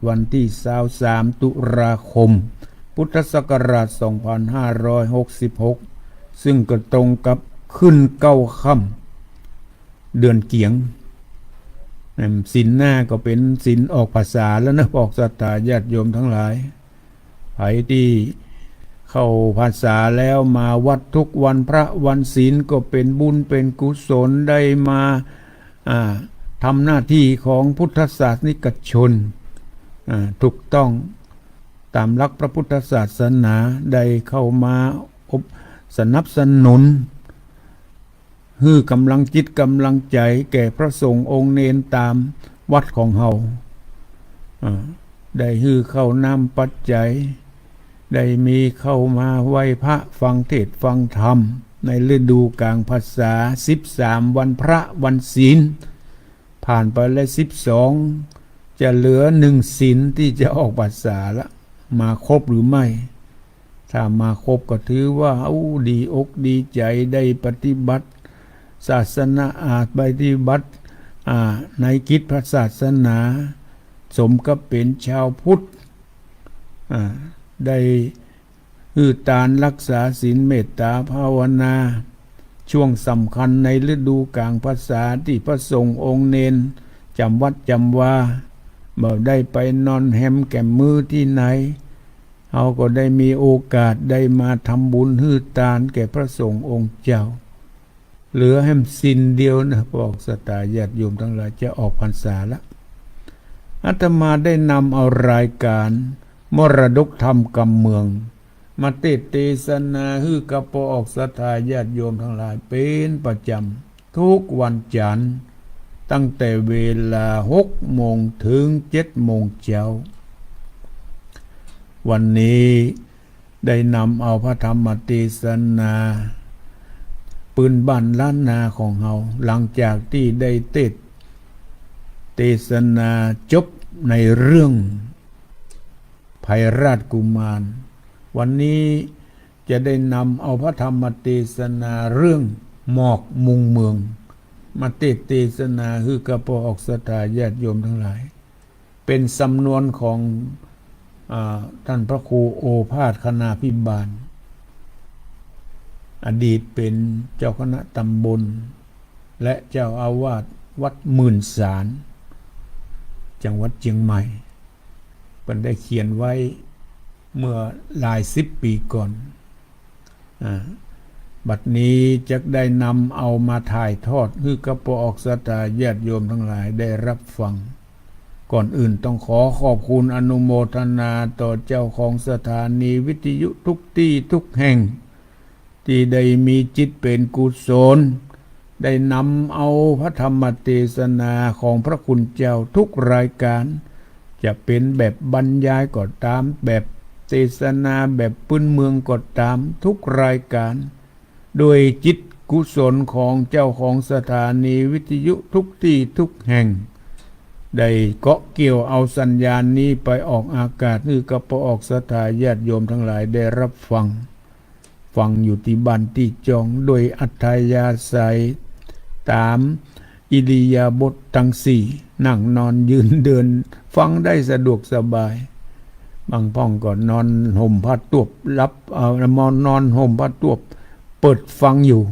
วันที่23ตุลาคมพุทธศักราช2566ซึ่งก็ตรงกับขึ้น9 ค่ำเดือนเกียงศีลหน้าก็เป็นศีลออกพรรษาแล้วนะออกศรัทธาญาติโยมทั้งหลายไผที่เข้าพรรษาแล้วมาวัดทุกวันพระวันศีลก็เป็นบุญเป็นกุศลได้มาทำหน้าที่ของพุทธศาสนิกชนถูกต้องตามหลักพระพุทธศาสนาได้เข้ามาสนับสนุนฮื้อกำลังจิตกำลังใจแก่พระสงฆ์องค์เนนตามวัดของเฮาได้ฮื้อเข้านำปัจจัยได้มีเข้ามาไหว้พระฟังเทศน์ฟังธรรมในฤดูกาลพรรษา13วันพระวันศีลผ่านไปแล้ว12จะเหลือ1ศีลที่จะออกพรรษาละมาครบหรือไม่ถ้ามาครบก็ถือว่าดีอกดีใจได้ปฏิบัติศาสนาปฏิบัติในกิจพระศาสนาสมกับเป็นชาวพุทธได้ฮือตานรักษาศีลเมตตาภาวนาช่วงสำคัญในฤดูกาลพรรษาที่พระสงฆ์องค์เนนจำวัดจำวาบ่ได้ไปนอนแฮมแก่มือที่ไหนเขาก็ได้มีโอกาสได้มาทำบุญฮือตานแก่พระสงฆ์องค์เจ้าเหลือแฮมศีลเดียวนะบอกศรัทธาญาติโยมทั้งหลายจะออกพรรษาละอาตมาได้นำเอารายการมรดกธรรมกำเมืองมาเทศนาฮื้อกระปออกศรัทธาญาติโยมทั้งหลายเป็นประจำทุกวันจันทร์ตั้งแต่เวลา6 โมงถึง7 โมงเช้าวันนี้ได้นำเอาพระธรรมเทศนาปืนบ้านล้านนาของเฮาหลังจากที่ได้เทศนาจบในเรื่องภัยราชกุมารวันนี้จะได้นำเอาพระธรรมเทศนาเรื่องหมอกมุงเมืองมาเทศนาคือกระปออกศรัทธาญาติโยมทั้งหลายเป็นสำนวนของท่านพระครูโอภาสคณาภิบาลอดีตเป็นเจ้าคณะตำบลและเจ้าอาวาสวัดหมื่นสารจังหวัดเชียงใหม่เป็นได้เขียนไว้เมื่อหลาย10 ปีก่อนบัดนี้จะได้นำเอามาถ่ายทอดคือกระปออกศรัทธาญาติโยมทั้งหลายได้รับฟังก่อนอื่นต้องขอขอบคุณอนุโมทนาต่อเจ้าของสถานีวิทยุทุกที่ทุกแห่งที่ได้มีจิตเป็นกุศลได้นำเอาพระธรรมเทศนาของพระคุณเจ้าทุกรายการจะเป็นแบบบรรยายก็ตามแบบเทศนาแบบพื้นเมืองก็ตามทุกรายการโดยจิตกุศลของเจ้าของสถานีวิทยุทุกที่ทุกแห่งได้เกาะเกี่ยวเอาสัญญาณนี้ไปออกอากาศคือกระปออกศรัทธาญาติโยมทั้งหลายได้รับฟังอยู่ที่บ้านที่จองโดยอัธยาศัยตามอิริยาบถทั้ง4นั่งนอนยืนเดินฟังได้สะดวกสบายบางพ่องก็นอนห่มผ้าตวบรับนอนห่มผ้าตวบเปิดฟังอยู่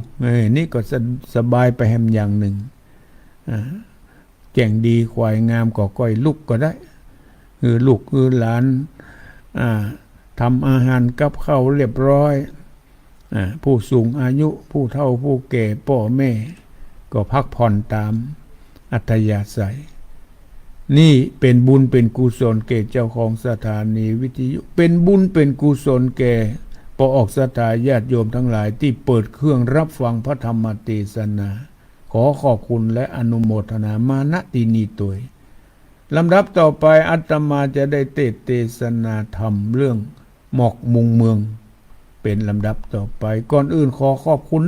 นี่ก็สบายไปแฮมอย่างหนึ่งแก่งดีควายงามก็ก้อยลุกก็ได้คือลูกคือหลานทำอาหารกับข้าวเรียบร้อยผู้สูงอายุผู้เฒ่าผู้แก่พ่อแม่ก็พักผ่อนตามอัธยาศัยนี่เป็นบุญเป็นกุศลแก่เจ้าของสถานีวิทยุเป็นบุญเป็นกุศลแก่ปออกศรัทธาญาติโยมทั้งหลายที่เปิดเครื่องรับฟังพระธรรมเทศนาขอขอบคุณและอนุโมทนามาณที่นี้ตัวยลำดับต่อไปอาตมาจะได้เทศนาธรรมเรื่องหมอกมุงเมืองเป็นลำดับต่อไปก่อนอื่นขอขอบคุณ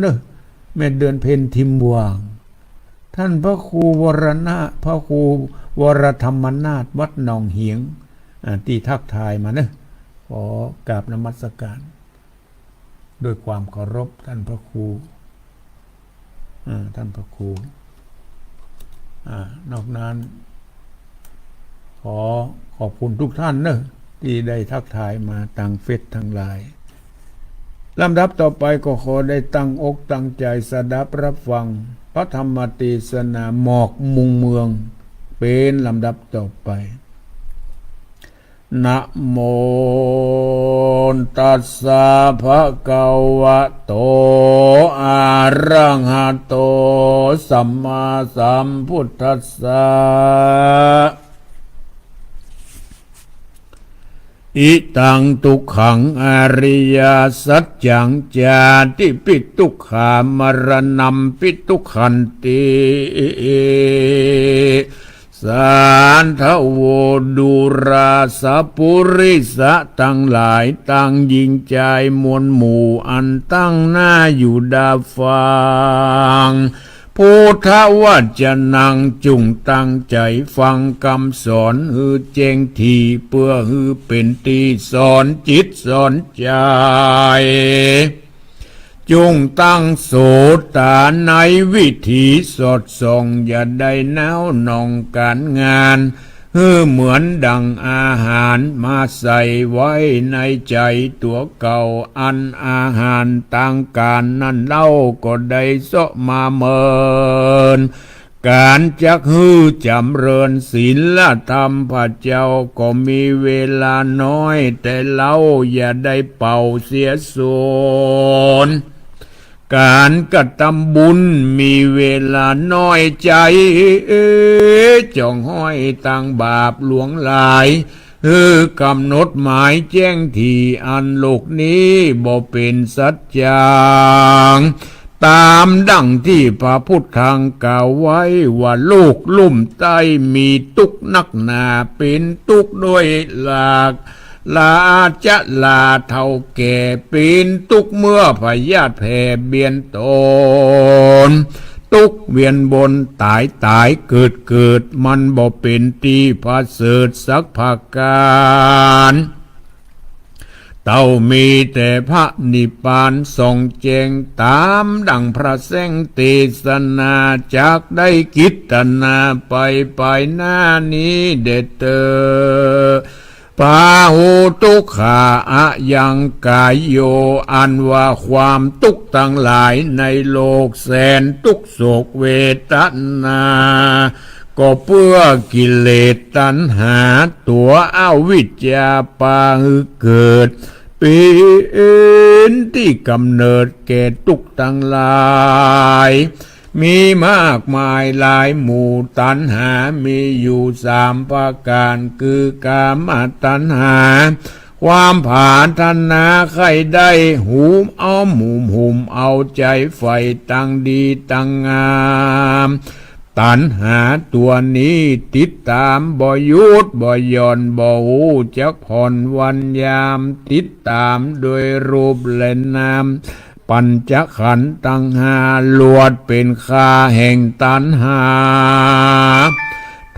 แม่เดือนเพ็ญทิมวางท่านพระครูวรณะพระครูวรธรรมนาถวัดหนองเหียงที่ทักทายมาขอกราบนมัสการด้วยความเคารพท่านพระครูนอกนั้น ขอขอบคุณทุกท่านเนอะที่ได้ทักทายมาทางเฟซทางไลน์ลำดับต่อไปก็ขอได้ตั้งอกตั้งใจสดับรับฟังพระธรรมเทศนาหมอกมุงเมืองเป็นลำดับต่อไปนะโมตัสสะภะคะวะโตอะระหะโตสัมมาสัมพุทธัสสะอิตังทุกขังอริยสัจจังจาติปิทุกขามรณัมปิทุกขันติสันทโวดุราสปุริสะตั้งหลายตั้งยิงใจมวลหมู่อันตั้งหน้าอยู่ดาฟังพุทธวจนังจุงตั้งใจฟังคำสอนฮือเจงทีเพื่อฮือเป็นตีสอนจิตสอนใจจงตั้งโสตาในวิถีสดส่องอย่าได้แนวนองการงานเหมือนดังอาหารมาใส่ไว้ในใจตัวเก่าอันอาหารต่างการนั้นเล่าก็ได้เสาะมาเมินการจักจำเริญศีลธรรมพระเจ้าก็มีเวลาน้อยแต่เล่าอย่าได้เป่าเสียส่วนการกระทำบุญมีเวลาน้อยใจจ้องห้อยตั้งบาปหลวงหลายกำหนดหมายแจ้งที่อันโลกนี้บ่เป็นสัจจังตามดังที่พระพุทธังกล่าวไว้ว่าโลกลุ่มใต้มีทุกข์นักหนาเป็นทุกข์ด้วยหลักลาจะลาเท่าแก่ปีนตุกเมื่อพยาธิแผ่เบียนตนตุกเวียนบนตายเกิดมันบ่เป็นตีพระเสริฐสักภาการเต้ามีแต่พระนิพพานส่องแจ้งตามดังพระแสงเทศนาจากได้กิตนาไปหน้านี้เด็ดเตอปาหูทุกขาอะยังกายโยอันว่าความทุกข์ทั้งหลายในโลกแสนทุกโศกเวทนาก็เพื่อกิเลสตัณหาตัวอวิชชาปาเกิดเป็นที่กำเนิดแก่ทุกข์ทั้งหลายมีมากมายหลายหมู่ตัณหามีอยู่3ประการคือกามตัณหาความผาทนาใครได้หูมเอาหุ่มเอาใจใฝ่ตั้งดีตั้งงามตัณหาตัวนี้ติดตามบ่หยุดบ่หย่อนบ่หูจักผ่อนวันยามติดตามโดยรูปและนามปัญจขันธ์ตังหาลวดเป็นค่าแห่งตัณหา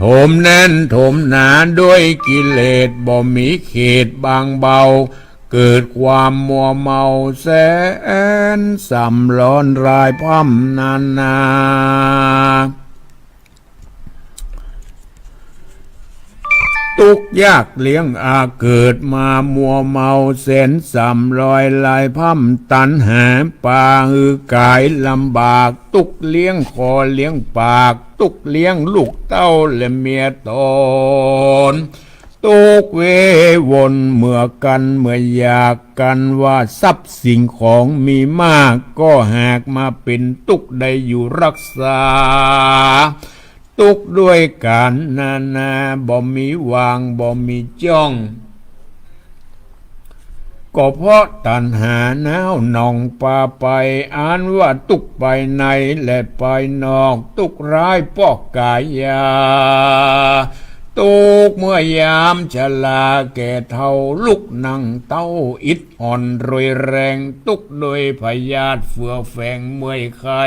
ถมแน่นถมหนาด้วยกิเลสบ่มีเขตบางเบาเกิดความมัวเมาแสนสำร้อนรายพร่ำนา ทุกข์ยากเลี้ยงเกิดมามัวเมาเส้น300ลายพัมตันหาปากายลำบากตุกเลี้ยงคอเลี้ยงปากตุกเลี้ยงลูกเต้าและเมียตนตุกเววนเมื่อกันเมื่ออยากกันว่าทรัพย์สิ่งของมีมากก็หากมาเป็นตุกได้อยู่รักษาตุกด้วยการนาบ่มีวางบ่มีจ้องก็เพราะตัณหาหนาวนองปาไปอ่านว่าตุกไปในและไปนอกตุกร้ายปอกกายาตุกเมื่อยามชราแก่เท่าลุกนั่งเต้าอิดอ่อนรวยแรงตุกโดยพยาธิเฟื่อแฝงเมื่อยไข้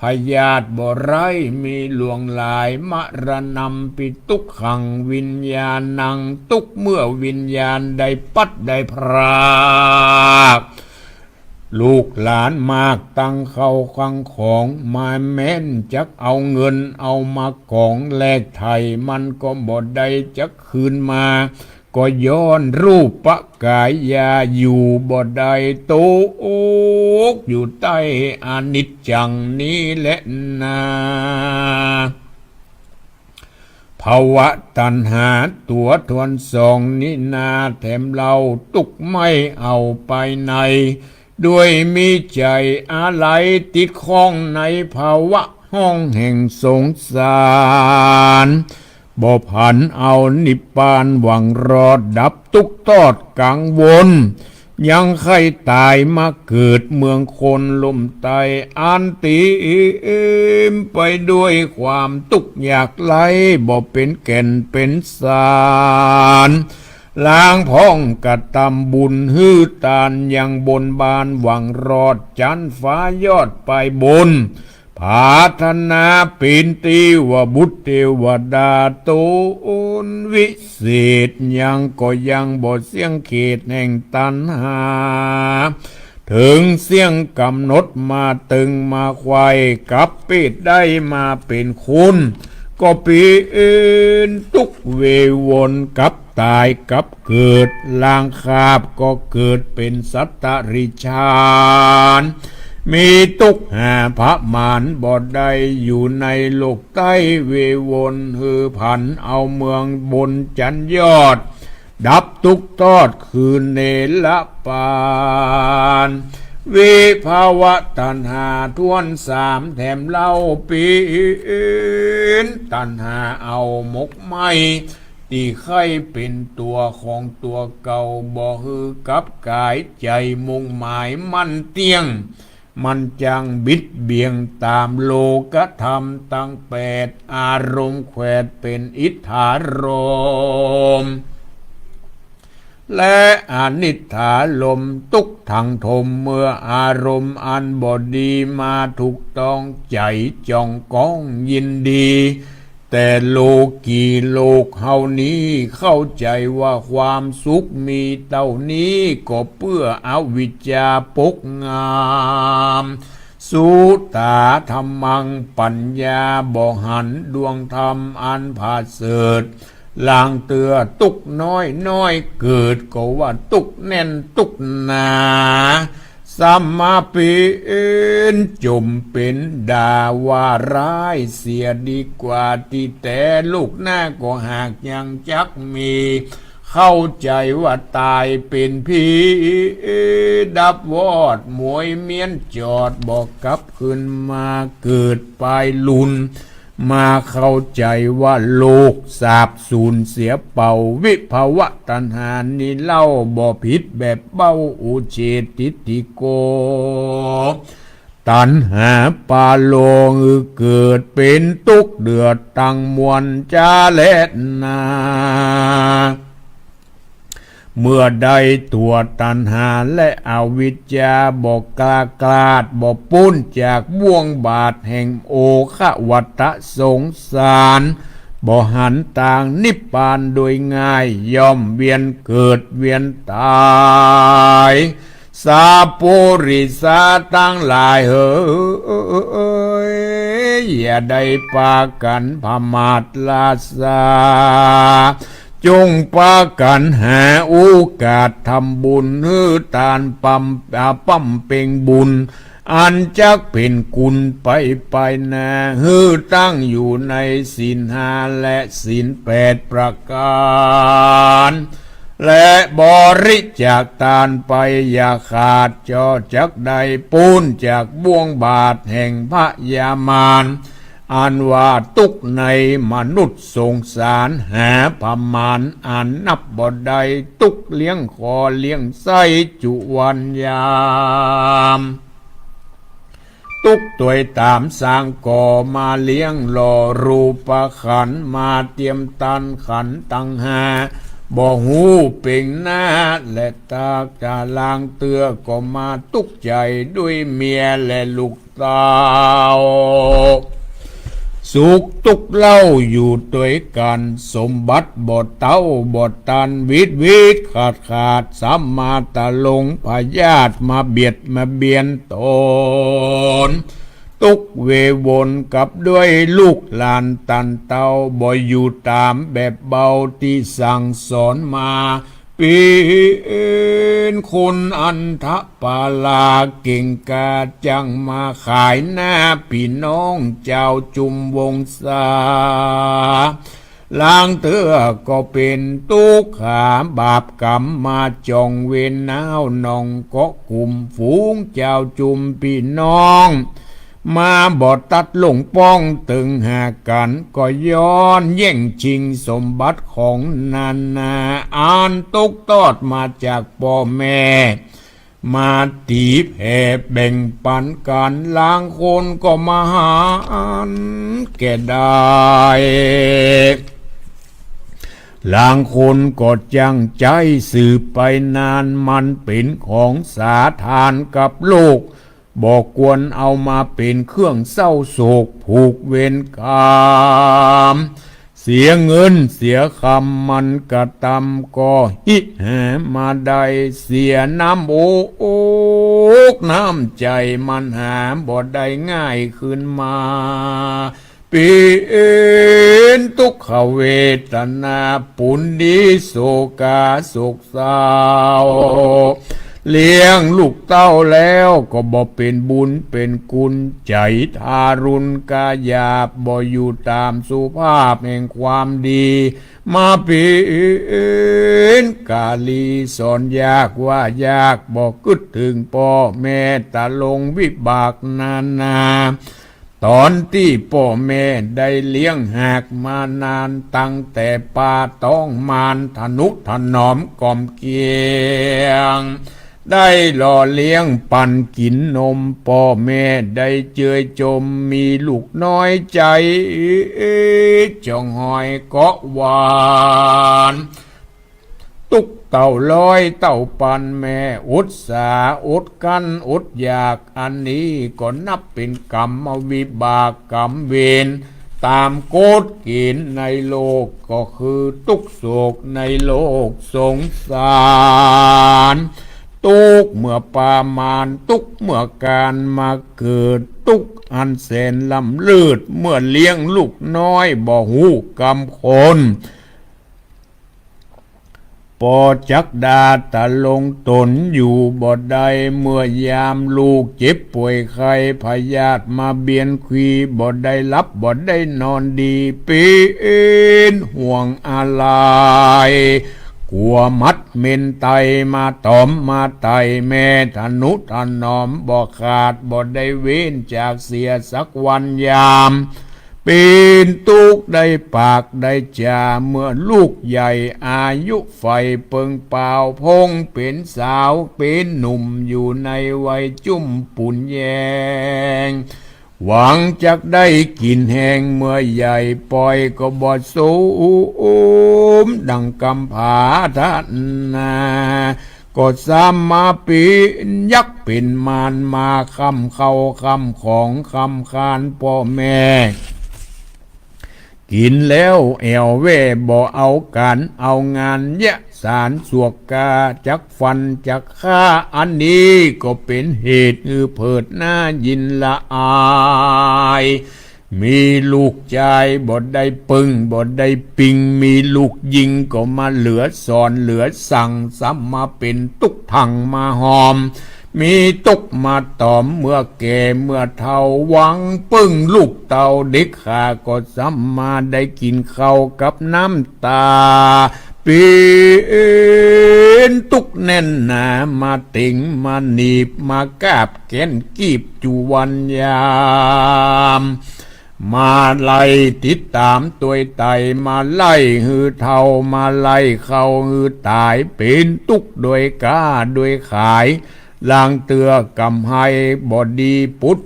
พยาธิบ่ไรมีหลวงหลายมรณะปิตุกขังวิญญาณังตุกเมื่อวิญญาณได้ปัดได้พราก ลูกหลานมากตั้งเข้าขังของมาแม้นจักเอาเงินเอามาของแลกไทยมันก็บ่ได้จักคืนมาก็ย้อนรูปปะกายยาอยู่บ่ได้โตกอยู่ใต้อนิจจังนี้แหละนาภาวะตัณหาตัวทวนสองนินาแถมเราตุกไม่เอาไปในด้วยมีใจอะไรติดข้องในภาวะห้องแห่งสงสารบ่ผันเอานิพพานหวังรอดดับทุกข์ทอดกังวลยังใครตายมาเกิดเมืองคนลมไตอันตีมไปด้วยความทุกข์ยากไร้บ่เป็นแก่นเป็นสารล้างพ้องกระทำบุญฮือตานยังบนบานหวังรอดจันฟ้ายอดไปบนภาธนาปินตีว่าบุตรเทวดาตูนวิเศษยังก็ยังบ่เสียงเขตแห่งตัณหาถึงเสียงกำหนดมาตึงมาควายกับปิดได้มาเป็นคุณก็ปีนทุกเววนกับตายกับเกิดลางคาบก็เกิดเป็นสัตตริชานมีทุกหาพระมารบ่ได้อยู่ในโลกใต้เววนฮือผันเอาเมืองบนจันยอดดับทุกทอดคืนเนรปานวิภาวะตัณหาทวนสามแถมเล่าปีนตัณหาเอาหมกไม้ตีไข่เป็นตัวของตัวเก่าบ่ฮือกับกายใจมุ่งหมายมันเตียงมันจังบิดเบียงตามโลกธรรมตั้งแปดอารมณ์แขวดเป็นอิทธารมและอนิจฐาลมตุกทางทมเมื่ออารมณ์อันบดีมาถูกต้องใจจ้องก้องยินดีแต่โลกีโลกเฮานี้เข้าใจว่าความสุขมีเท่านี้ก็เพื่ออวิชชาปกงามสุตาธรรมังปัญญาบ่หันดวงธรรมอันผาเสริฐลางเตือตุกน้อยน้อยเกิดก็ว่าตุกแน่นตุกหนาสัมมาปีนจมเป็นด่าว่าร้ายเสียดีกว่าที่แต่ลูกหน้าก็หากยังจักมีเข้าใจว่าตายเป็นผีดับวอดมวยเมียนจอดบอกกลับขึ้นมาเกิดไปลุนมาเข้าใจว่าโลกสาบสูญเสียเป่าวิภาวะตัณหานี่เล่าบ่ผิดแบบเบ้าอุเฉติติโกตัณหาปาโลงเกิดเป็นทุกข์เดือดตั้งมวลจาเลนาเมื่อใดตัวตัณหาและอวิชชาบอกกลาดบอกปุ้นจากบ่วงบาทแห่งโอคะวัตสงสารบ่หันต่างนิพพานโดยง่ายย่อมเวียนเกิดเวียนตายสาปุริสาตั้งหลายอย่าได้ปากันพมาทลาสาจงปากันหาโอกาสทำบุญฮือตานปั๊มเป่งบุญอันจักเป็นกุลไปนาฮือตั้งอยู่ในศีลห้าและศีลแปดประการและบริจาคทานไปอย่าขาดจอจักใดปูนจากบ่วงบาทแห่งพระยามารอันว่าทุกในมนุษย์สงสารหาประมาณอันนับบ่ได้ทุกเลี้ยงคอเลี้ยงไส้จุวันยามทุกตัวตามสร้างก่อมาเลี้ยงหล่อรูปขันมาเตรียมตันขันตังหาบ่หูเป่งหน้าและตากจาลางเตือก็มาตุกใจด้วยเมียและลูกเต้า สุขทุกข์เล่าอยู่ด้วยกันสมบัติบทเต้าบทตันวิตขาดสัมมาตะลงพยาธิมาเบียดมาเบียนตนตุกเววนกับด้วยลูกหลานตันเต้าบ่อยู่ตามแบบเบาที่สั่งสอนมาเป็นคนอันทปาลาเก่งกาจังมาขายหน้าพี่น้องเจ้าจุมวงศาลางเตือก็เป็นตุกขาบาปกรรมมาจองเวนนาวนองก็กลุ่มฝูงเจ้าจุมพี่น้องมาบอดตัดลงป้องตึงหากันก็ย้อนแย่งชิงสมบัติของนานาอ่านตกตอดมาจากพ่อแม่มาตีแผ่แบ่งปันกันล้างคนก็มาหาอันแก่ได้ลางคนก็จังใจสืบไปนานมันเป็นของสาทานกับโลกบอกควรเอามาเป็นเครื่องเศร้าโศกผูกเวรกรรมเสียเงินเสียคำมันกระตำก็ฮิแหมาได้เสียน้ำโอกน้ำใจมันหาบ่ได้ง่ายขึ้นมาเป็นทุกขเวทนาปุณดีโศกาโศกเศร้าเลี้ยงลูกเต้าแล้วก็บ่เป็นบุญเป็นกุลใจทารุณกายาบบ่อยู่ตามสุภาพแห่งความดีมาเป็นกาลีสอนยากว่ายากบ่กึดถึงพ่อแม่ตะลงวิบากนาตอนที่พ่อแม่ได้เลี้ยงหากมานานตั้งแต่ป่าต้องมานทนุถนอมกล่อมเกียงได้หล่อเลี้ยงปั่นกินนมพ่อแม่ได้เจยจมมีลูกน้อยใจจองหอยเกาะหวานตุกเต่าลอยเต่าปันแม่อดสาอดกันอดอยากอันนี้ก็นับเป็นกรรมวิบากกรรมเวรตามกฎเกณฑ์ในโลกก็คือทุกโศกในโลกสงสารทุกเมื่อปามานทุกเมื่อการมาเกิดทุกอันแสนลำเลิศเมื่อเลี้ยงลูกน้อยบ่หูกรรมคนปอจักดาตะลงตนอยู่บ่ได้เมื่อยามลูกเจ็บป่วยไข้พยาธิมาเบียนควีบ่ได้รับบ่ได้นอนดีเป็นห่วงอะไรกลัวมัดเมนไตมาตอมมาไตแม่ทนุถนอมบ่ขาดบ่ได้เว้นจากเสียสักวันยามเป็นตุกได้ปากได้จาเมื่อลูกใหญ่อายุไฟเปิงเปล่าพงเป็นสาวเป็นหนุ่มอยู่ในวัยจุ่มปุ่นแยงหวังจักได้กินแหงเมื่อใหญ่ปล่อยก็บอดสูมดังกำผาทันนาก็สามมาปีนยักษ์เป็นมารมาคำเข้าคำของคำคานพ่อแม่กินแล้วแอวเว่บ่เอาการเอางานแยะสารสวกกาจักฟันจักฆ่าอันนี้ก็เป็นเหตุเพิดหน้ายินละอายมีลูกชายบ่ได้ปึงบ่ได้ปิงมีลูกยิงก็มาเหลือสอนเหลือสั่งซ้ำมาเป็นตุกถังมาหอมมีตุกมาตอมเมื่อแก่เมื่อเฒ่าหวังปึ้งลูกเต่าเด็กขาก็ซ้ำมาได้กินข้าวกับน้ำตาเป็นตุกแน่นหนามาติงมาหนีบมากาบแกนกีบจุวันยามมาไล่ติดตามตัวไตมาไล่หือเท่ามาไล่เข้าหือตายเป็นตุกโดยกาโดยขายลางเตือกำให้บอดีปุด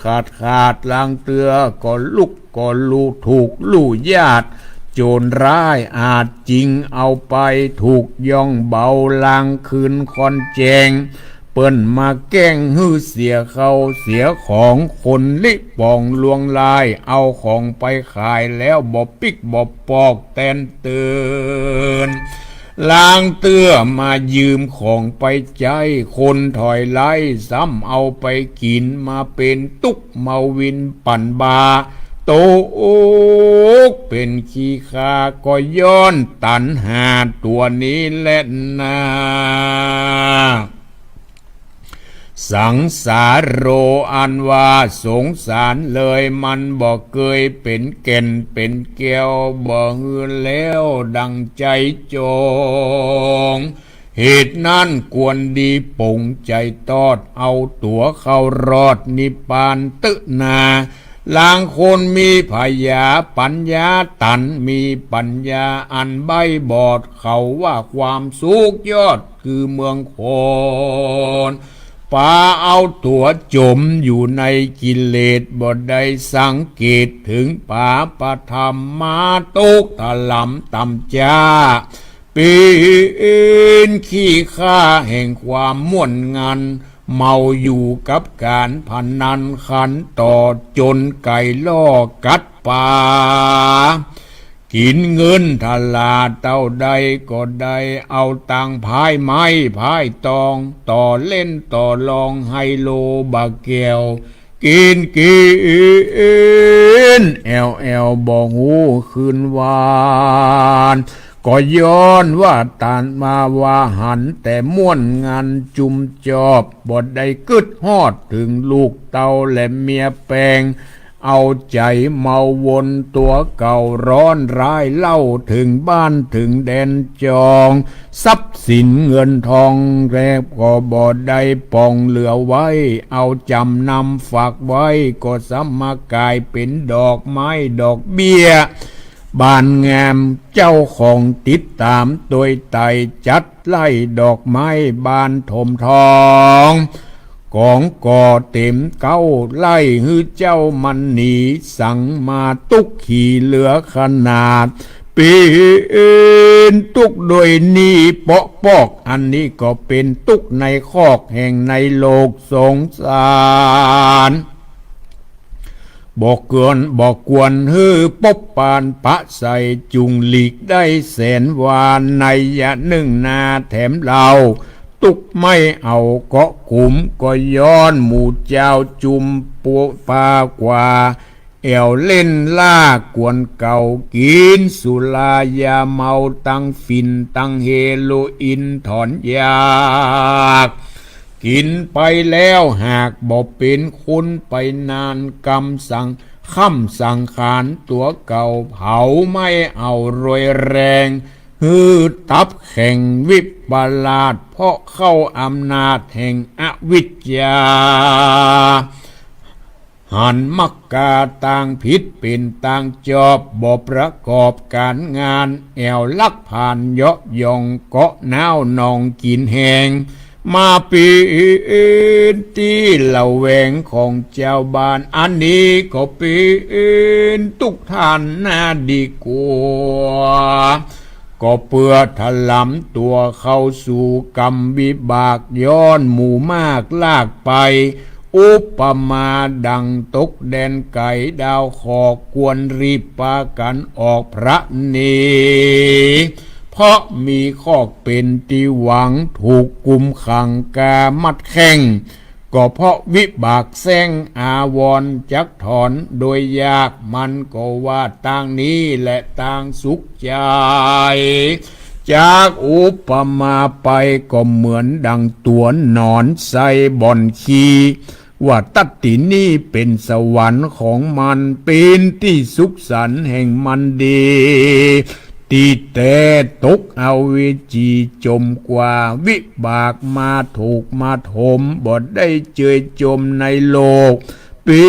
ขาดลางเตือก็ลุกก็ลูถูกลู่ญาติโจรร้ายอาจจริงเอาไปถูกย่องเบาลางคืนคอนแจง เปิ้นมาแกล้งฮื้อเสียเขาเสียของคนลิปองลวงลายเอาของไปขายแล้วบ่ปิกบ่ปอกแตนเตือนล้างเตื้อมายืมของไปใจคนถอยไล่ซ้ำเอาไปกินมาเป็นตุกเมาวินปั่นบาโตกเป็นขี้คาก็ย้อนตันหาตัวนี้แหละนาสังสารโรอันว่าสงสารเลยมันบ่เคยเป็นแก่นเป็นแก้วบ่ฮือแล้วดังใจจองเหตุนั้นควรดีปงใจตอดเอาตัวเข้ารอดนิพพานตึนาลางคนมีพยาปัญญาตันมีปัญญาอันใบบอดเขาว่าความสุขยอดคือเมืองโคนป่าเอาตัวจมอยู่ในกิเลสบ่ได้สังเกตถึงป่าประธรรมมาตุกถลำต่ำจ้าปีนขี้ข้าแห่งความม่วนงันเมาอยู่กับการพนันขันต่อจนไก่ล่อกัดป่ากินเงินทลาเต้าใดก็ได้เอาตังพายไม้พายตองต่อเล่นต่อลองไฮโลบาเกวกินแอลบ่หูคืนวานก็ย้อนว่าตานมาว่าหันแต่ม่วนงานจุมจอบบ่ได้กึดฮอดถึงลูกเต้าและเมียแปงเอาใจเมาวนตัวเก่าร้อนร้ายเล่าถึงบ้านถึงแดนจองทรัพย์สินเงินทองแรบก็บ่ได้ปองเหลือไว้เอาจำนำฝากไว้ก็สมากายเป็นดอกไม้ดอกเบี้ยบ้านงามเจ้าของติดตามโดยไต่จัดไล่ดอกไม้บานถมทองกองก่อเต็มเก้าไล่ฮือเจ้ามันหนีสั่งมาตุกขี่เหลือขนาดปีนตุกโดยนี้เปาะปอกอันนี้ก็เป็นตุกในคอกแห่งในโลกสงสารบอกกวนฮือปบปานปะใส่จุงหลีกได้แสนวานในยะหนึ่งนาแถมเราตุกไม่เอาเกาะขุมก็ย้อนหมู่เจ้าจุมปัวปากว่าแอวเล่นล่ากวนเก่ากินสุรายาเมาตั้งฟินตั้งเฮโรอีนถอนยากกินไปแล้วหากบ่เป็นคุณไปนานกำสั่งค่ำสังขารตัวเก่าเผาไม่เอารวยแรงฮือตับแข่งวิปลาสเพราะเข้าอำนาจแห่งอวิชชาหันมักกาต่างผิดเป็นต่างจอบบ่ประกอบการงานแอวลักผ่านเยาะยองเกาะนาวนองกินแหงมาปีนที่เหล่าแหวงของเจ้าบ้านอันนี้ก็ปีนทุกท่านน่าดีกว่าก็เพื่อถลำตัวเข้าสู่กรรมวิบากย้อนหมู่มากลากไปอุปมาดังตกแดนไก่ดาวขอกกวนรีบปากันออกพระเนเพราะมีข้อเป็นที่หวังถูกกุมขังกามัดแข้งก็เพราะวิบากแซงอาวรจักถอนโดยยากมันก็ว่าต่างนี้และต่างสุขใจจากอุปมาไปก็เหมือนดังตัวหนอนใส่บ่อนขีว่าตัดตินี่เป็นสวรรค์ของมันเป็นที่สุขสันต์แห่งมันดีตีแต่ตกเอาวิจีจมกว่าวิบากมาถูกมาถมบ่ได้เจยจมในโลกเป็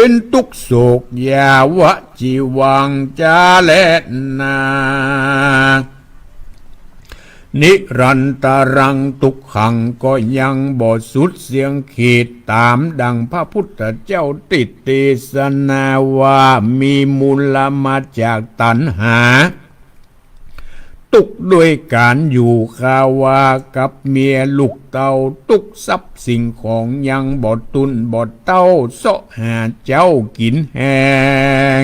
นทุกโศกยาวะจีวังจาและนานิรันตรังทุกขังก็ยังบ่สุดเสียงขีดตามดังพระพุทธเจ้าติดเทศนาว่ามีมูลมาจากตัณหา ตุกด้วยการอยู่คาวากับเมียลูกเต้าตุกทรัพย์สิ่งของยังบ่ตุนบ่เต้าเสาะหาเจ้ากินแหง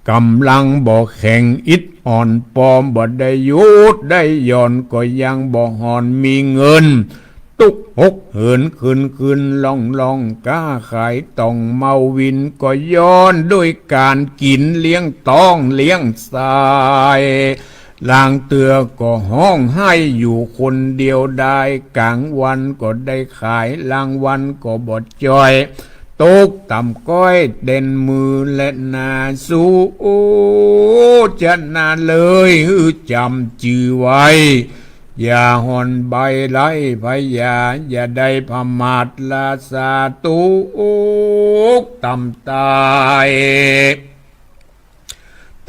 กำลังบ่แข็งอิดอ่อนปอมบ่ได้ยุดได้ย่อนก็ยังบ่หอนมีเงินตุกหกเหินขึ้นล่องก้าขายต้องเมาวินก็ย้อนด้วยการกินเลี้ยงต้องเลี้ยงสายลางเตือก็ห้องให้อยู่คนเดียวได้กลางวันก็ได้ขายลางวันก็บดจอยตกต่ำก้อยเด่นมือและนาสู้จะนาเลยจำจือไว้อย่าหอนใบไล่พยาอย่าได้พมาทลาสาตุกต่ำตาย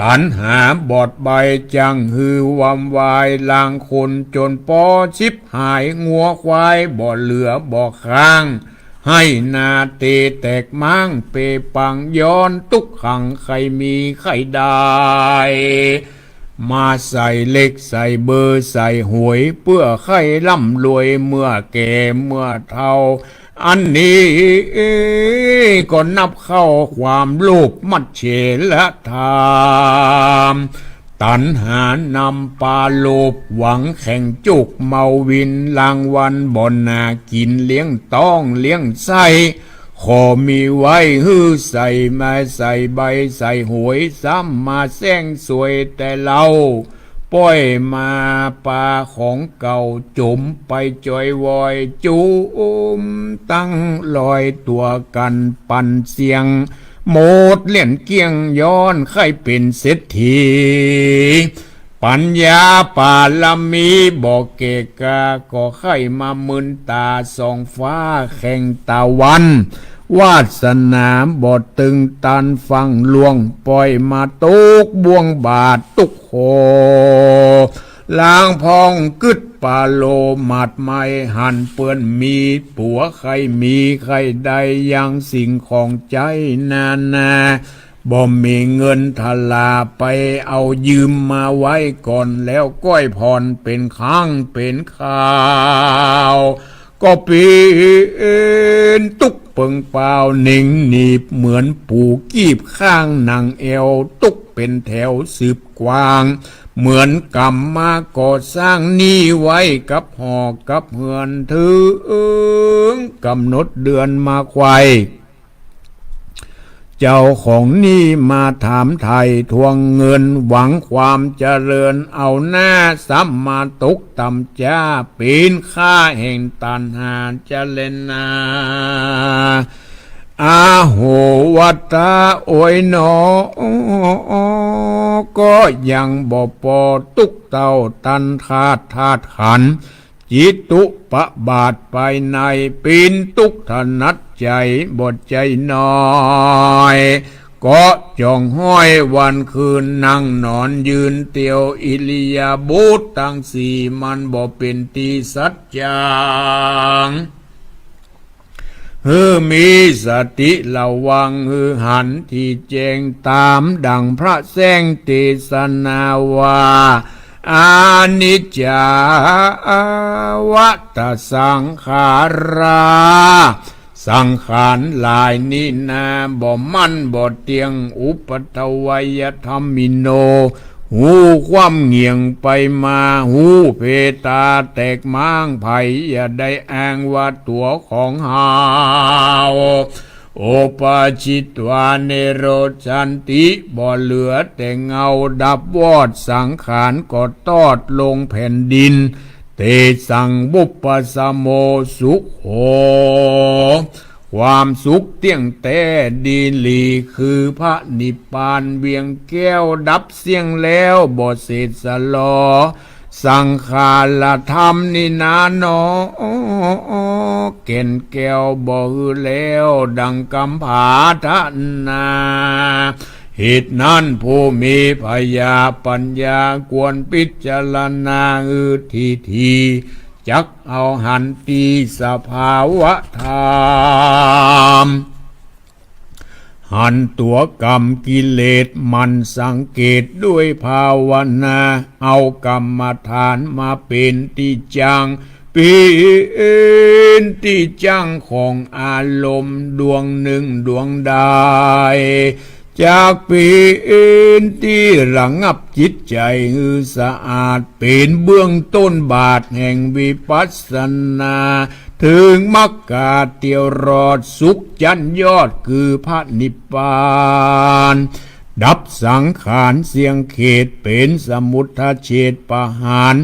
ตันหาบอดใบจังฮือวำวายลางคนจนปอชิบหายงัวควายบ่เหลือบ่ค้างให้นาเตแตกมั่งเปปังย้อนตุกขังใครมีใครได้มาใส่เล็กใส่เบอร์ใส่หวยเพื่อใครร่ำรวยเมื่อแก่เมื่อเฒ่าอันนี้ก็นับเข้าความโลภมัดเฉละธรรมตัณหานำปาโลภหวังแข่งจุกเมาวินลางวันบ่นนากินเลี้ยงต้องเลี้ยงไส้ขอมีไว้ฮื้อใส่มาใส่ใบใส่หวยซ้ำมาแซงสวยแต่เราป้อยมาปาของเก่าจมไปจอยวอยจุมตั้งลอยตัวกันปันเสียงโมดเลี่ยนเกียงย้อนใครเป็นเศรษฐีปัญญาปาลมีบอกเกกาก็ใครมามึนตาสองฟ้าแข่งตะวันวาสนาบอดตึงตันฟังลวงปล่อยมาตุกบ่วงบาทตุกโหลางพองกึดปาโลมัดไม่หันเปื้อนมีผัวใครมีใครใดยังสิ่งของใจนาบ่มีเงินทลาไปเอายืมมาไว้ก่อนแล้วก้อยพรเป็นค้างเป็นข่าวก็เป็นตุกเปิงเปล่าหนิงหนีบเหมือนปูกีบข้างนางเอวตุกเป็นแถวสืบกว้างเหมือนกรรมมาก่อสร้างนี้ไว้กับหอกับเฮือนถึงกำหนดเดือนมาควายเจ้าของนี่มาถามไทยทวงเงินหวังความเจริญเอาหน้าซ้ำมาตกต่ำจ้าปีนค่าแห่งตันหาจะเล่นนาอาโหวัตตาโอยหนอก็ยังบ่ปอตุกเต่าตันธาตุขันจิตุปะบาทไปในปีนตุกถนัดใจบดใจน้อยก็จ้องห้อยวันคืนนั่งนอนยืนเตียวอิริยาบถตั้งสี่มันบ่เป็นตีสัจจางมีสติระวังหันที่แจงตามดังพระแสงเทศนาว่าอานิจจาวัฏสังขาราสังขารหลายนี้นาบ่มั่นบ่เตียงอุปทวัยธรรมิโนหูความเงียงไปมาหูเพตาแตกม้างไผอย่าได้อ้างว่าตัวของเฮาโอปาชิตวาเนโรชันติบ่เหลือแต่เงาดับวอดสังขารก็ตอดลงแผ่นดินเตสังบุปปสโมสุขโหความสุขเตี้ยงแต่ดีลีคือพระนิพพานเวียงแก้วดับเสียงแล้วบ่เสร็จสลอสังขารธรรมนี่นาหนอเก่นแก้วบ่ฮือแล้วดังกำผาทันนาเหตุนั้นผู้มีพยาปัญญาควรพิจารณาทีจักเอาหันตีสภาวะธรรม หันตัวกรรมกิเลสมันสังเกตด้วยภาวนาเอากรรมฐานมาเป็นที่จังเป็นที่จังของอารมณ์ดวงหนึ่งดวงใดจากเป็นที่ระงับจิตใจฮือสะอาดเป็นเบื้องต้นบาทแห่งวิปัสสนาถึงมรรคเตียวรอดสุขยันยอดคือพระนิพพานดับสังขารเสียงเขตเป็นสมุทเฉทประหาร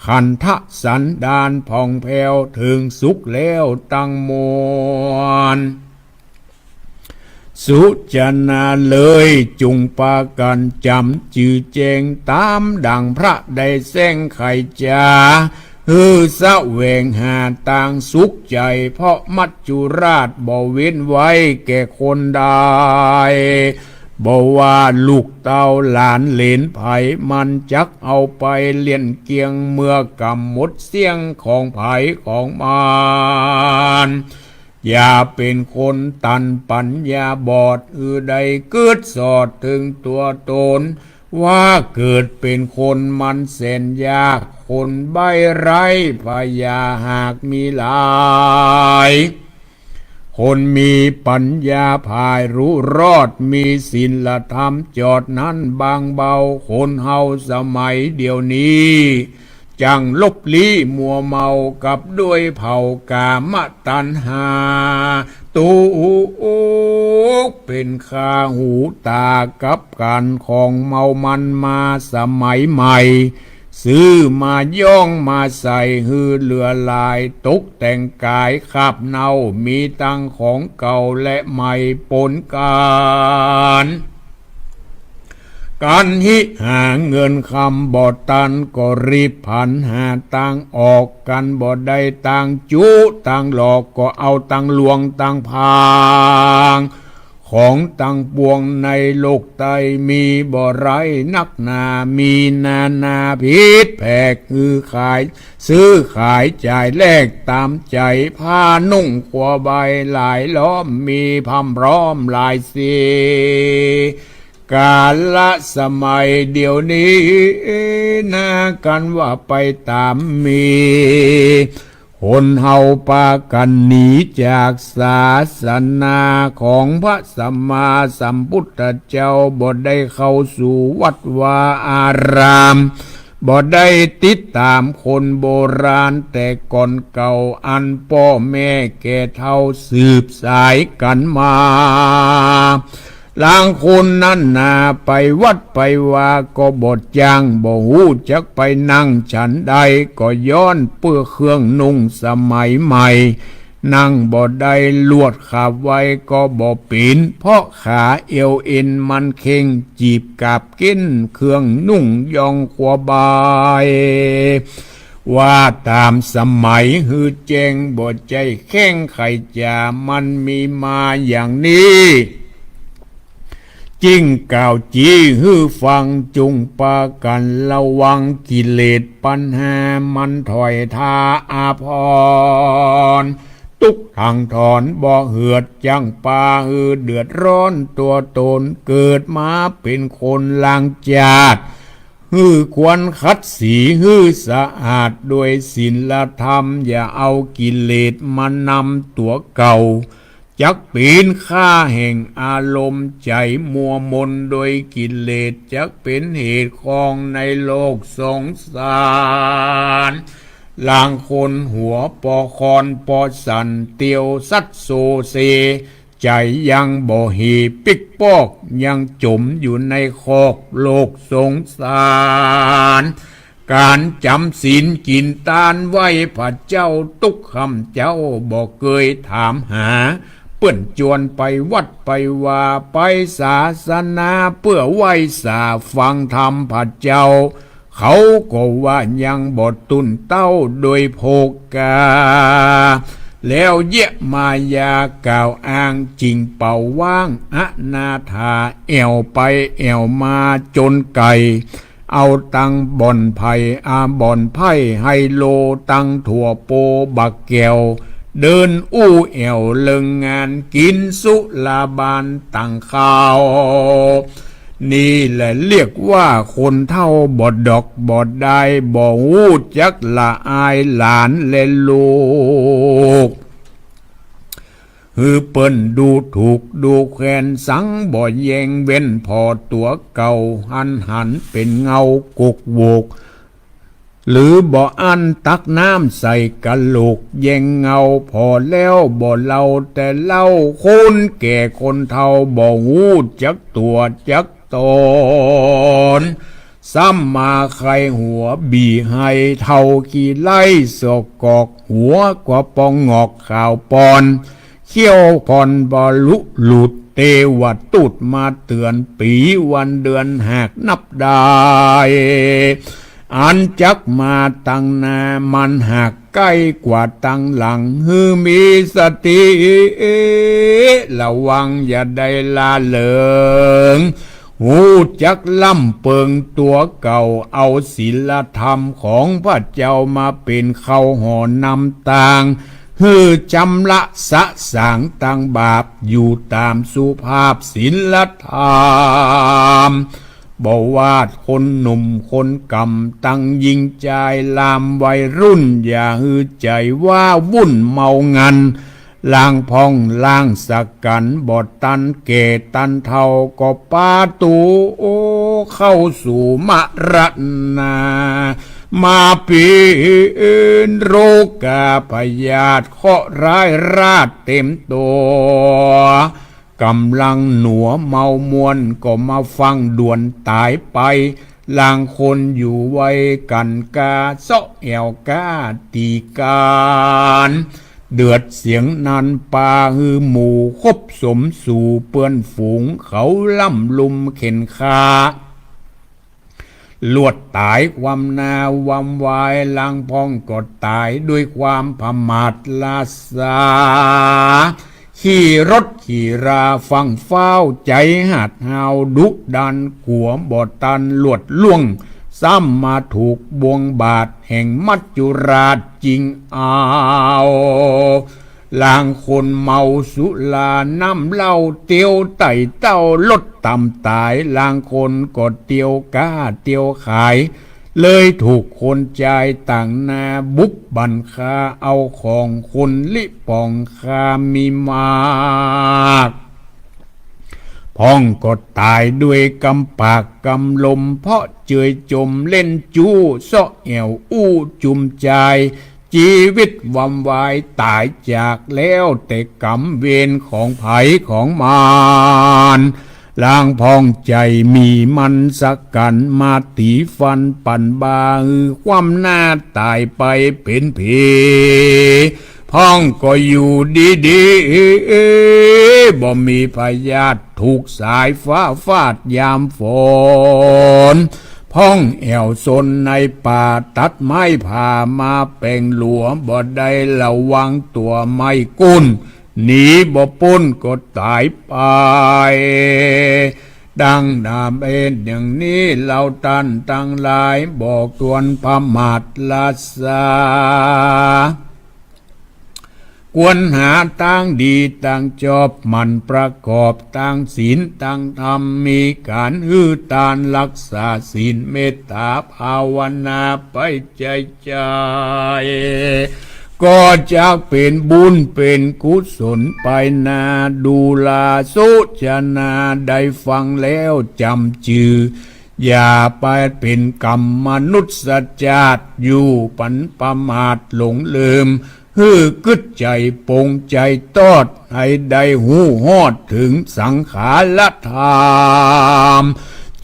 ขันธสันดานผ่องแผ้วถึงสุขแล้วตั้งมวลสุจนาเลยจุงปากันจำจื่อแจงตามดังพระได้แสงไขจาสะแวงหาต่างสุขใจเพราะมัจจุราชบ่เว้นไว้แก่คนใดบ่ว่าลูกเต้าหลานเหลนไผมันจักเอาไปเลี้ยนเกียงเมื่อกำหมดเสียงของไผของมันอย่าเป็นคนตันปัญญาบอดใดเกิดสอดถึงตัวตนว่าเกิดเป็นคนมันแสนยากคนใบไร้พยาหากมีหลายคนมีปัญญาภายรู้รอดมีศีลธรรมจอดนั้นบางเบาคนเฮาสมัยเดียวนี้จังลบลี้มัวเมากับด้วยเผ่ากามตัณหาตูเป็นข้าหูตากับการของเมามันมาสมัยใหม่ซื้อมาย่องมาใส่ฮือเหลือลายตกแต่งกายขับเนามีตั้งของเก่าและใหม่ปนการหิหาเงินคำบ่ตันก็รีบผันหาตังออกกันบ่ได้ตังจุตังหลอกก็เอาตังลวงตังพางของตังปวงในโลกไตมีบ่ไรนักหนามีนาพิษแผกคือขายซื้อขายจ่ายแลกตามใจผ้านุ่งขวใบหลายล้อมมีพำพร้อมหลายสีกาลสมัยเดี๋ยวนี้น่ากันว่าไปตามมีคนเฮาปากันหนีจากศาสนาของพระสัมมาสัมพุทธเจ้าบ่ได้เข้าสู่วัดวาอารามบ่ได้ติดตามคนโบราณแต่ก่อนเก่าอันพ่อแม่แก่เฒ่าสืบสายกันมาลางคนนั้นนาไปวัดไปว่าก็บดจังบ่หูจักไปนั่งฉันใดก็ย้อนเปื้อเครื่องนุ่งสมัยใหม่นั่งบ่ได้ลวดขับไว้ก็บ่ปีนเพราะขาเอวเอ็นมันเข่งจีบกับกินเครื่องนุ่งยองขวบายว่าตามสมัยฮือแจงบ่ใจแข้งไข่จามันมีมาอย่างนี้จิ้งก่าวจีฮือฟังจุงปากันระวังกิเลสปัญหามันถอยทาอาพรตุกทางถอนบ่เหือดจังปาฮือเดือดร้อนตัวตนเกิดมาเป็นคนลางจาดฮือควรคัดสีฮือสะอาดด้วยศีลธรรมอย่าเอากิเลสมานำตัวเก่าจักปีนค่าแห่งอารมณ์ใจมัวมนโดยกิเลสจักเป็นเหตุของในโลกสงสารลางคนหัวปอคอนปอสันเตียวสัดโซเซใจยังบ่หีปิกปอกยังจมอยู่ในคอกโลกสงสารการจำศีลกินตานไหวพระเจ้าตุกคำเจ้าบ่เคยถามหาเปื่อนจวนไปวัดไปว่าไปศาสนาเพื่อไหวสาฟังธรรมพระเจ้าเขาก็ว่ายังบทตุนเต้าโดยโภกาแล้วเยะมายากล่าวอ้างจริงเป่าว่างอนาถาแอวไปแอวมาจนไก่เอาตังบ่อนไผ่บ่อนไพ่ไฮโลตังถั่วโปบักแก้ว เดินอู้แอวเลิงงานกินสุลาบานตั้งข้าวนี่แหละเรียกว่าคนเท่าบอดดอกบอดได้บ่หูจักละอายหลานและลูกเปิ้นดูถูกดูแคลนสังบ่แยงเว้นพอตัวเก่าหันเป็นเงากุกโวกหรือบ่อันตักน้ำใส่กะโหลกแยงเงาพอแล้วบ่เล่าแต่เล่าคนแก่คนเฒ่าบ่หูจักตัวจักตนซ้ำมาใครหัวบีให้เท่ากี่ไล่สกอกหัวกว่าปองงอกข่าวปอนเขี้ยวพรบอลุหลุดเตวัดตุดมาเตือนปีวันเดือนหากนับได้อันจักมาตั้งหน้ามันหากใกล้กว่าตั้งหลังมีสติระวังอย่าได้ลาเลิงหูจักล่ำเปิงตัวเก่าเอาศีลธรรมของพระเจ้ามาเป็นเข้าห่อนำต่างจำละสะสางต่างบาปอยู่ตามสุภาพศีลธรรมบ่วาดคนหนุ่มคนกำตั้งยิงใจลามวัยรุ่นอย่าใจว่าวุ่นเมางันล่างพองล่างสักกันบอดตันเกตันเท่าก็ปาตูเข้าสู่มรณามาปีนโรคาพยาธิเคราะห์ร้ายราดเต็มตัวกำลังหนัวเมามวนก็มาฟังด่วนตายไปลางคนอยู่ไว้กันกาเซาะแอวกาตีการเดือดเสียงนันปาหมู่คบสมสู่เปื้อนฝูงเขาล่ำลุมเข็นคาลวดตายความนาวำวายลางพองก็ตายด้วยความพมาทลาสาขี่รถขี่ราฟังเฝ้าใจหัดหาวดุดันขัวบอดตันลวดล่วงซ้ำมาถูกบวงบาทแห่งมัจจุราชจริงเอาลางคนเมาสุลาน้ำเหล้าเตียวไต่เต้าลดต่ำตายลางคนก็เตียวก้าเตียวขายเลยถูกคนใจต่างนาบุกบันคาเอาของคนลิปองคามีมากพ้องก็ตายด้วยกำปากกำลมเพราะเจยจมเล่นจู้เสาะแอวอู้จุมใจชีวิตวำวายตายจากแล้วแต่กรรมเวรของไผของมารล้างพองใจมีมันสักกันมาตีฟันปั่นบาความหน้าตายไปเป็นผีพ้องก็อยู่ดีๆบ่มีพยาธิถูกสายฟ้าฟาดยามฝนพ้องแอวซนในป่าตัดไม้ผ่ามาแป่งหลัวบ่ได้ระวังตัวไม่กุ้นหนีบ่พ้นก็ตายไปดังดามเอ็นอย่างนี้เราตันตั้งหลายบอกตวนพมาทลาสควรหาตั้งดีตั้งจอบมันประกอบตั้งศีลตั้งธรรมมีการตานรักษาศีลเมตตาภาวนาไปใจก็จะเป็นบุญเป็นกุศลไปนาดูลาสุจนาได้ฟังแล้วจำจืออย่าไปเป็นกรรมมนุษย์สัจจาตอยู่ปันประมาทหลงลืมกึดใจปงใจตอดให้ได้หูฮอดถึงสังขารธรรม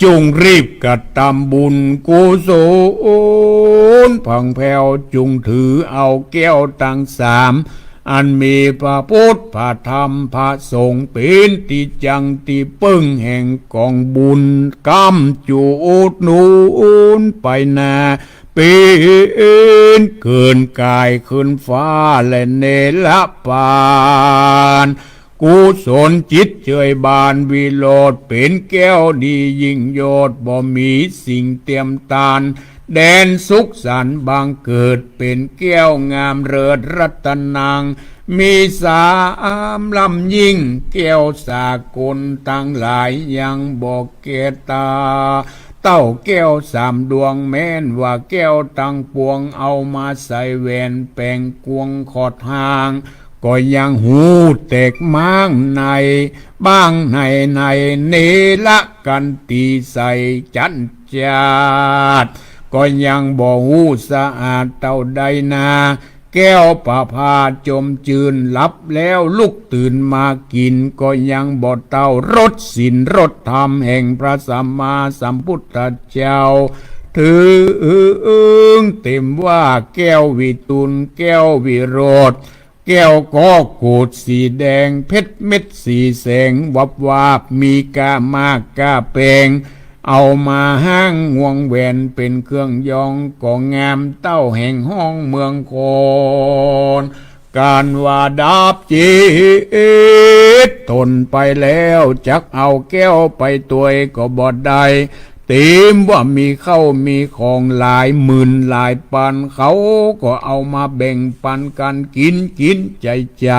จงรีบกระทำบุญกุศลพังแผ่วจงถือเอาแก้วตั้งสามอันมีพระพุทธพระธรรมพระสงฆ์เป็นที่จังที่ปึ้งแห่งกองบุญกำจูดนูนไปนาเป็นเกินกายขึ้นฟ้าและเนรปานกุศลจิตเจยบานวิโรธเป็นแก้วดียิ่งโยดบ่มีสิ่งเตรียมตานแดนสุขสันต์บางเกิดเป็นแก้วงามเลิศรัตนัง มีสามลำยิ่งแก้วสากลตั้งหลายยังบอกเกตาเต้าแก้วสามดวงแม้นว่าแก้วตั้งปวงเอามาใส่แหวนแปลงกวงขอดหางก็ยังหูแตกม้างในบ้างในเนละกันตีใส่จันจาดก็ยังบ่หูสะอาดเต่าใดนาแก้วประพาจมจืนหลับแล้วลุกตื่นมากินก็ยังบ่เต่ารสศีลรสธรรมแห่งพระสัมมาสัมพุทธเจ้าถือเต็มว่าแก้ววิตุลแก้ววิโรธแก้วก็กูดสีแดงเพชรเม็ดสีแสงวับวาบมีกามากกาแปงเอามาห้างห่วงแหวนเป็นเครื่องยองก็งามเต้าแห่งห้องเมืองโคนการว่าดาบจิตทนไปแล้วจักเอาแก้วไปตัวยก็บ่ได้ตีมว่ามีเข้ามีของหลายหมื่นหลายปันเขาก็เอามาแบ่งปันกันกินใจ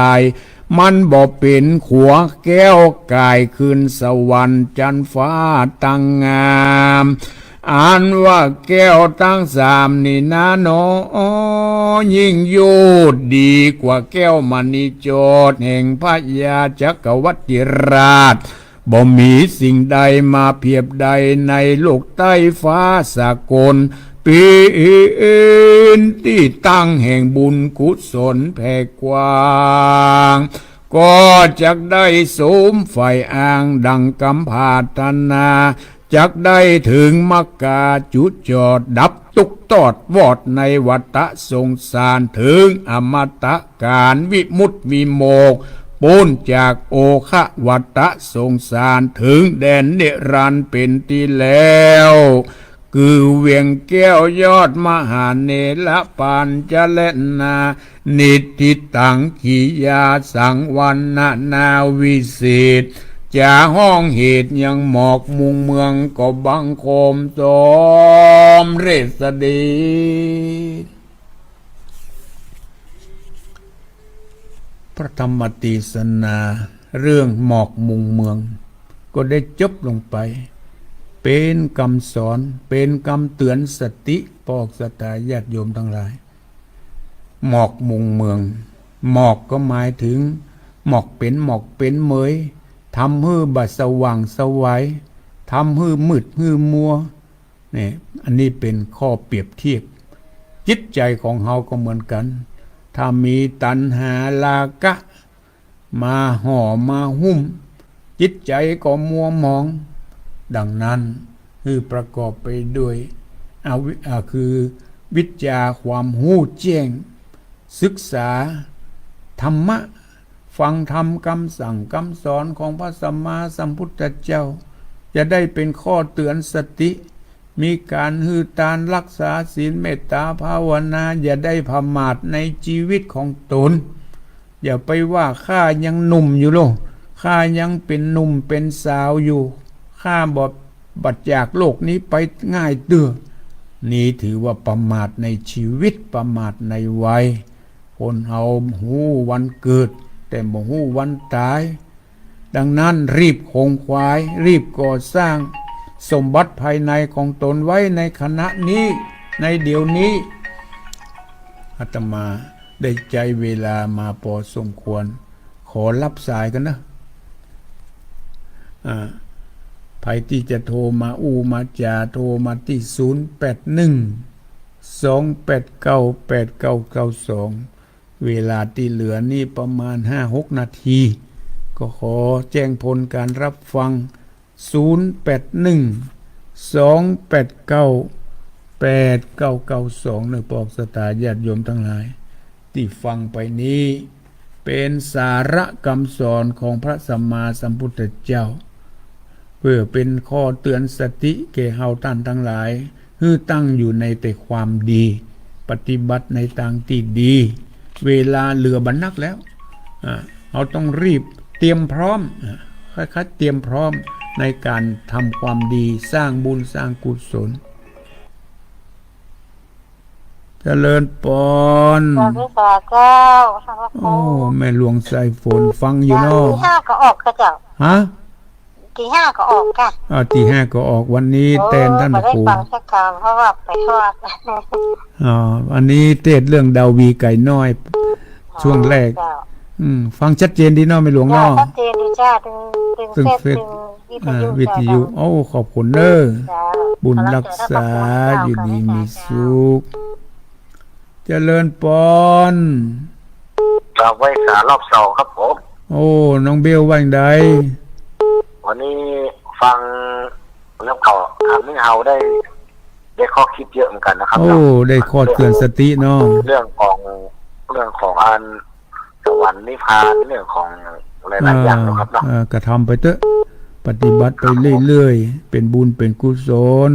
มันบ่เป็นขัวแก้วกายคืนสวรรค์จันฟ้าตั้งงามอ่านว่าแก้วตั้งสามนี่นะโนยิ่งโยดดีกว่าแก้วมณีโจทย์แห่งพระยาจักรวรรดิราชบ่มีสิ่งใดมาเพียบใดในโลกใต้ฟ้าสากลเป็นที่ตั้งแห่งบุญกุศลแผ่กว้างก็จักได้สมไฟอ้างดังกำพาธนาจักได้ถึงมรรคาจุดจอดดับตุกตอดวอดในวัฏสงสารถึงอมตะการวิมุตติวิโมกข์พ้นจากโอคะวัฏสงสารถึงแดนนิรันดร์เป็นที่แล้วคือเวียงแก้วยอดมหาเนรปัญจเลนานิติตังขียาสังวันนาวิสิตจะห้องเหตุยังหมอกมุงเมืองก็บังคมตอมเรศดีพระธรรมเทศนาเรื่องหมอกมุงเมืองก็ได้จบลงไปเป็นคำสอนเป็นคำเตือนสติปอกสตาญาติโยมทั้งหลายหมอกมุงเมืองหมอกก็หมายถึงหมอกเป็นเหมยทำให้บัดสว่างสวัยทำให้มืดให้มัวนี่อันนี้เป็นข้อเปรียบเทียบจิตใจของเฮาก็เหมือนกันถ้ามีตัณหาลากะมาห่อมาหุ้มจิตใจก็มัวหมองดังนั้นคือประกอบไปด้วยคือวิทยาความหู้แจ้งศึกษาธรรมะฟังธรรมคำสั่งคำสอนของพระสัมมาสัมพุทธเจ้าจะได้เป็นข้อเตือนสติมีการหือตานรักษาศีลเมตตาภาวนาอย่าได้พมาทในชีวิตของตนอย่าไปว่าข้ายังหนุ่มอยู่โลข้ายังเป็นหนุ่มเป็นสาวอยู่ข้าบัดจากโลกนี้ไปง่ายเตื้อนี่ถือว่าประมาทในชีวิตประมาทในวัยคนเฮาหูวันเกิดแต่บ่หูวันตายดังนั้นรีบคงควายรีบก่อสร้างสมบัติภายในของตนไว้ในขณะนี้ในเดี๋ยวนี้อาตมาได้ใจเวลามาพอสมควรขอรับสายกันนะใครที่จะโทรมามาจาโทรมาที่0812898992เวลาที่เหลือนี่ประมาณ 5-6 นาทีก็ขอแจ้งผลการรับฟัง0812898992ในปอกสตาญาติโยมทั้งหลายที่ฟังไปนี้เป็นสาระคำสอนของพระสัมมาสัมพุทธเจ้าเพื่อเป็นข้อเตือนสติแก่เฮาท่านทั้งหลายให้ตั้งอยู่ในแต่ความดีปฏิบัติในทางที่ดีเวลาเหลือบันนักแล้วเราต้องรีบเตรียมพร้อมค่อยๆเตรียมพร้อมในการทำความดีสร้างบุญสร้างกุศลฉ เจริญปนพระพิสาเจ้าสังฆโอ้แม่หลวงสายฝนฟังอยู่เนาะตีห้าก็ออกก็เจ้าฮะตีห้าก็ออกค่ะตีห้าก็ออกวันนี้เต้นท่านครูฟังสักคำเพราะว่าไปทอดอันนี้เทศเรื่องดาวีไก่น้อยช่วงแรกฟังชัดเจนดีเนาะไม่หลวงเนาะชัดเจนดีจ้าถึงเฟซวิทยุโอ้ขอบคุณเด้อบุญรักษาอยู่ดีมีสุขเจริญปนเราไว้สารอบ2ครับผมโอ้น้องเบลว่าอย่างใดวันนี้ฟังแล้วก็ทำให้เราได้ข้อคิดเยอะเหมือนกันนะครับโอ้ได้ข้อเตือนสติเนาะเรื่องของอันสวรรค์นิพพานเรื่องของหลายๆอย่างนะครับเนาะกระทำไปเถอะปฏิบัติไปเรื่อยๆเป็นบุญเป็นกุศล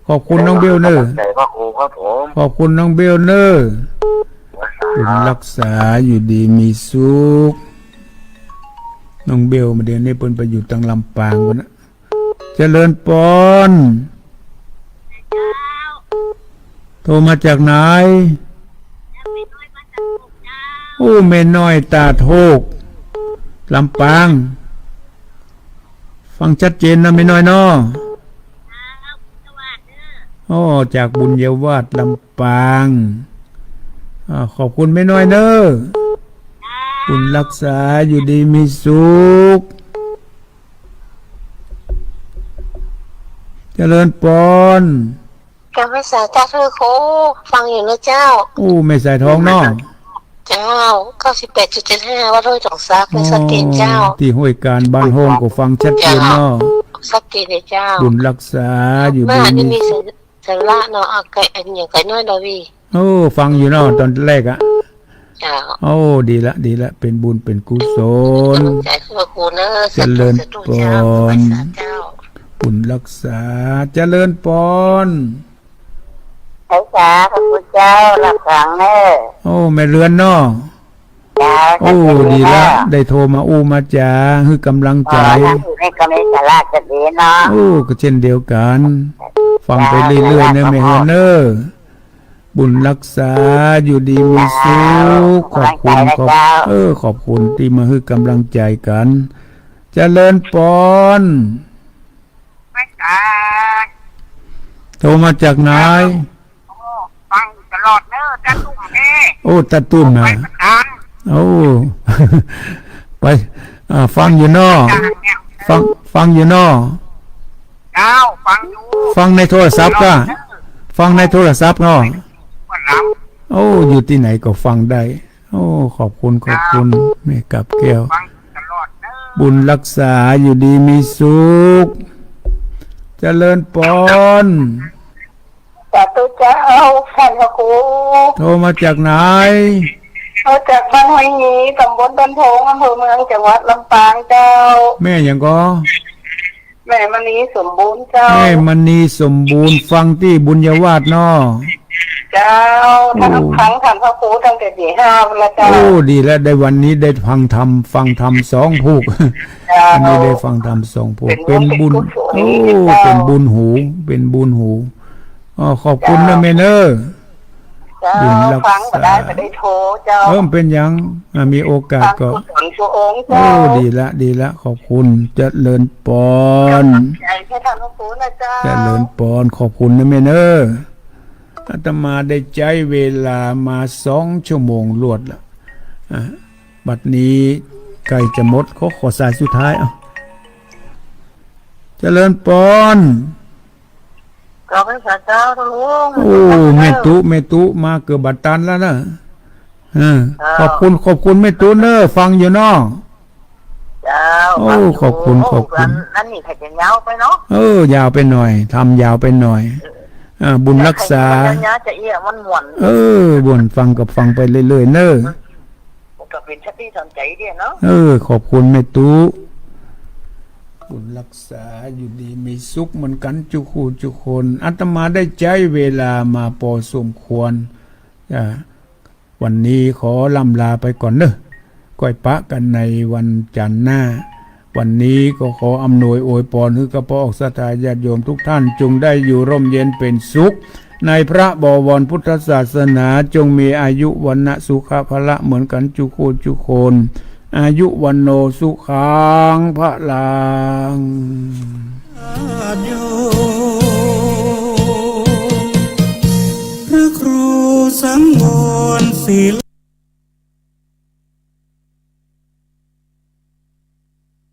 ขอบคุณน้องเบลเนอร์ขอบคุณน้องเบลเนอร์บุญรักษาอยู่ดีมีสุขน้องเบลมาเดี๋ยวนี้เพิ่นไปอยู่ตังลำปางวะนะเจริญปนโทรมาจากไหนโอ้แม่น้อยตาโทกลำปางฟังชัดเจนนะแม่น้อยเนาะโอ้จากบุญเยาวาดลำปางขอบคุณแม่น้อยเด้อบุญรักษาอยู่ดีมีสุขเจริญปนกำไม่สายจ้าเธอโคฟังอยู่นะเจ้าโอ้ไม่ใส่ท้องเนาะเจ้า 98.75 วัดห้วยจองซักในสตีนเจ้าที่ห้วยการบ้านโฮมก็ฟังชัดเจนเนาะสักทีเลยเจ้าบุญรักษาอยู่ดีมีสาระเนาะไก่อันอย่างไก่น้อยดาวีโอ้ฟังอยู่เนาะตอนแรกอ่ะโอ้ดีละเป็นบุญเป็นกุศลเจริญปนบุญรักษาเจริญปนพระสาพระพุทธเจ้าหลับขังเนอโอ้แม่เรือนเนาะโอ้ดีละได้โทรมามาจาคือกำลังใจให้กำลังสาระจะดีเนาะโอ้ก็เช่นเดียวกันฟังไปเรื่อยๆนะแม่เฮือนเนอบุญรักษาอยู่ดีมีสุขขอบคุณขอบคุณที่มาให้กำลังใจกันเจริญปนโทรมาจากไหนฟังตลอดเนอะตาตุ่มโอ้ตาตุ่มนะโอ้ไปฟังอยู่นอฟังอยู่นอฟังในโทรศัพท์ก็ฟังในโทรศัพท์เนาะโอ้อยู่ที่ไหนก็ฟังได้โอ้ขอบคุณแม่กับแก้วบุญรักษาอยู่ดีมีสุขเจริญปนแต่ตัวเจ้าแฟนกับครูโทรมาจากไหนจากบ้านห้วยงี้ตำบลบ้านโพงอำเภอเมืองจังหวัดลำปางเจ้าแม่ยังก็แม่มณีสมบูรณ์เจ้าแม่มณีสมบูรณ์ฟังที่บุญยวาสเนาะเจ้าทั้งครั้งทำพระครูตั้งแต่ตีห้าแล้วเจ้าโอ้ดีแล้วได้วันนี้ได้ฟังธรรม2 ผูกอันนี้ได้ฟังธรรม2 ผูกเป็นบุญโอ้เป็นบุญหูขอบคุณนะแม่เนอบุญรักษาได้โทรเจ้าเป็นยังมีโอกาสก็โอ้ดีละขอบคุณเจริญปนเจริญปนขอบคุณนะแม่เนออาตมาได้ใจเวลามา2 ชั่วโมงรวดละบัดนี้ใกล้จะหมดขอสายสุดท้ายเจริญปนเราเป็นพระเจ้าลุงโอ้แม่ตุมาเกือบบัดตันแล้วนะขอบคุณแม่ตุเนอฟังอยู่เนาะโอ้ขอบคุณนั่นนี่ใครจะยาวไปเนาะยาวไปหน่อยทำยาวไปหน่อยบุญรักษาบุญฟังไปเรื่อยๆเนอะก็เป็นชัดที่ทำใจเดียเนาะขอบคุณแม่ตุบุญรักษาอยู่ดีมีสุขเหมือนกันจุคนอาตมาได้ใจเวลามาพอสมควรวันนี้ขอลำลาไปก่อนเนอะก้อยปะกันในวันจันทร์หน้าวันนี้ก็ขออำนวยอวยพรให้กับพ่อออกศรัทธาญาติโยมทุกท่านจงได้อยู่ร่มเย็นเป็นสุข ในพระบวรพุทธศาสนาจงมีอายุวันนะสุขภละเหมือนกันจุโคจุโคนอายุวันโนสุขังพระลังพระครูสังวรศีล